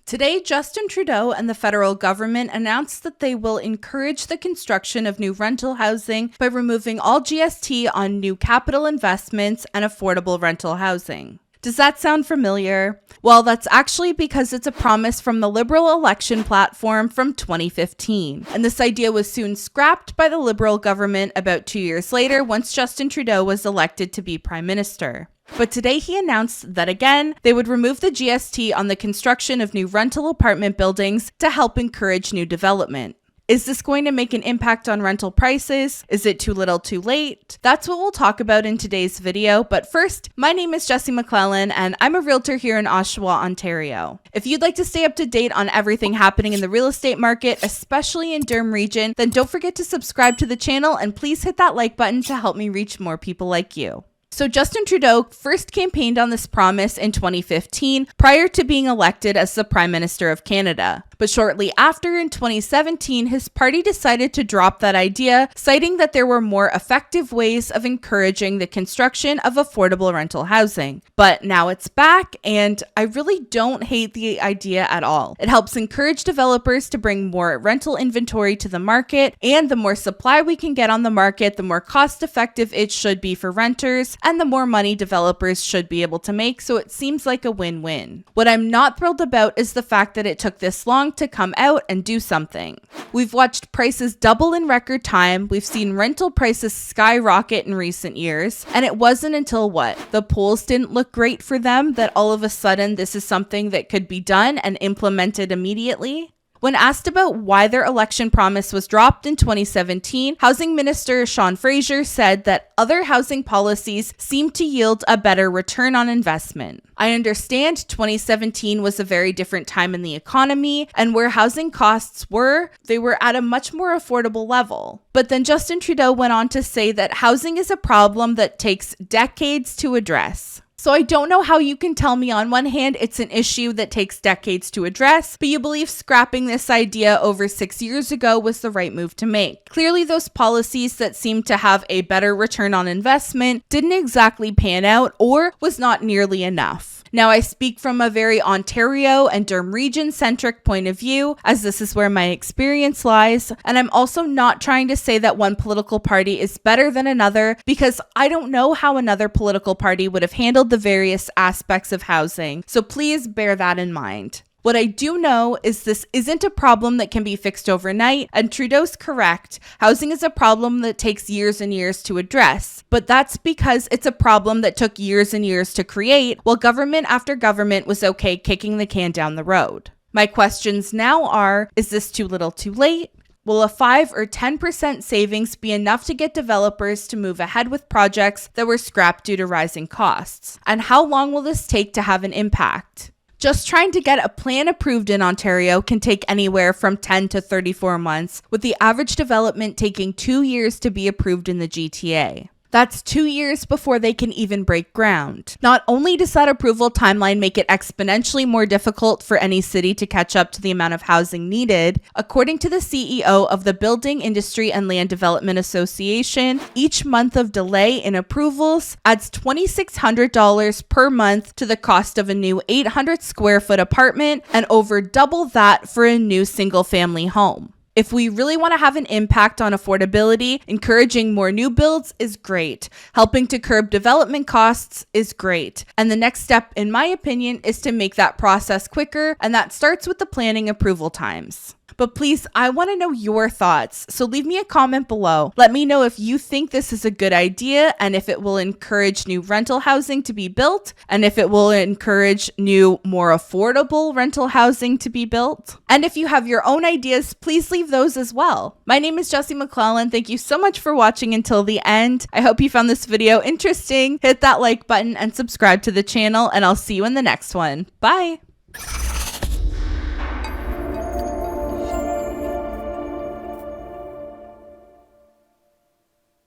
Today, Justin Trudeau and the federal government announced that they will encourage the construction of new rental housing by removing all GST on new capital investments and affordable rental housing. Does that sound familiar? Well, that's actually because it's a promise from the Liberal election platform from 2015. And this idea was soon scrapped by the Liberal government about 2 years later once Justin Trudeau was elected to be Prime Minister. But today he announced that again, they would remove the GST on the construction of new rental apartment buildings to help encourage new development. Is this going to make an impact on rental prices? Is it too little too late? That's what we'll talk about in today's video. But first, my name is Jessie McLellan and I'm a realtor here in Oshawa, Ontario. If you'd like to stay up to date on everything happening in the real estate market, especially in Durham region, then don't forget to subscribe to the channel and please hit that like button to help me reach more people like you. So Justin Trudeau first campaigned on this promise in 2015 prior to being elected as the Prime Minister of Canada. But shortly after, in 2017, his party decided to drop that idea, citing that there were more effective ways of encouraging the construction of affordable rental housing. But now it's back, and I really don't hate the idea at all. It helps encourage developers to bring more rental inventory to the market, and the more supply we can get on the market, the more cost-effective it should be for renters, and the more money developers should be able to make, so it seems like a win-win. What I'm not thrilled about is the fact that it took this long to come out and do something. We've watched prices double in record time, we've seen rental prices skyrocket in recent years, and it wasn't until the polls didn't look great for them that all of a sudden this is something that could be done and implemented immediately. When asked about why their election promise was dropped in 2017, Housing Minister Sean Fraser said that other housing policies seem to yield a better return on investment. I understand 2017 was a very different time in the economy, and where housing costs they were at a much more affordable level. But then Justin Trudeau went on to say that housing is a problem that takes decades to address. So I don't know how you can tell me on one hand it's an issue that takes decades to address, but you believe scrapping this idea over 6 years ago was the right move to make. Clearly those policies that seemed to have a better return on investment didn't exactly pan out or was not nearly enough. Now, I speak from a very Ontario and Durham region-centric point of view, as this is where my experience lies, and I'm also not trying to say that one political party is better than another, because I don't know how another political party would have handled the various aspects of housing, so please bear that in mind. What I do know is this isn't a problem that can be fixed overnight, and Trudeau's correct. Housing is a problem that takes years and years to address, but that's because it's a problem that took years and years to create, while government after government was okay kicking the can down the road. My questions now are, is this too little too late? Will a 5 or 10% savings be enough to get developers to move ahead with projects that were scrapped due to rising costs? And how long will this take to have an impact? Just trying to get a plan approved in Ontario can take anywhere from 10 to 34 months, with the average development taking 2 years to be approved in the GTA. That's 2 years before they can even break ground. Not only does that approval timeline make it exponentially more difficult for any city to catch up to the amount of housing needed, according to the CEO of the Building Industry and Land Development Association, each month of delay in approvals adds $2,600 per month to the cost of a new 800 square foot apartment and over double that for a new single family home. If we really want to have an impact on affordability, encouraging more new builds is great. Helping to curb development costs is great. And the next step, in my opinion, is to make that process quicker, and that starts with the planning approval times. But please, I want to know your thoughts, so leave me a comment below. Let me know if you think this is a good idea and if it will encourage new rental housing to be built and if it will encourage new, more affordable rental housing to be built. And if you have your own ideas, please leave those as well. My name is Jessie McLellan. Thank you so much for watching until the end. I hope you found this video interesting. Hit that like button and subscribe to the channel, and I'll see you in the next one. Bye!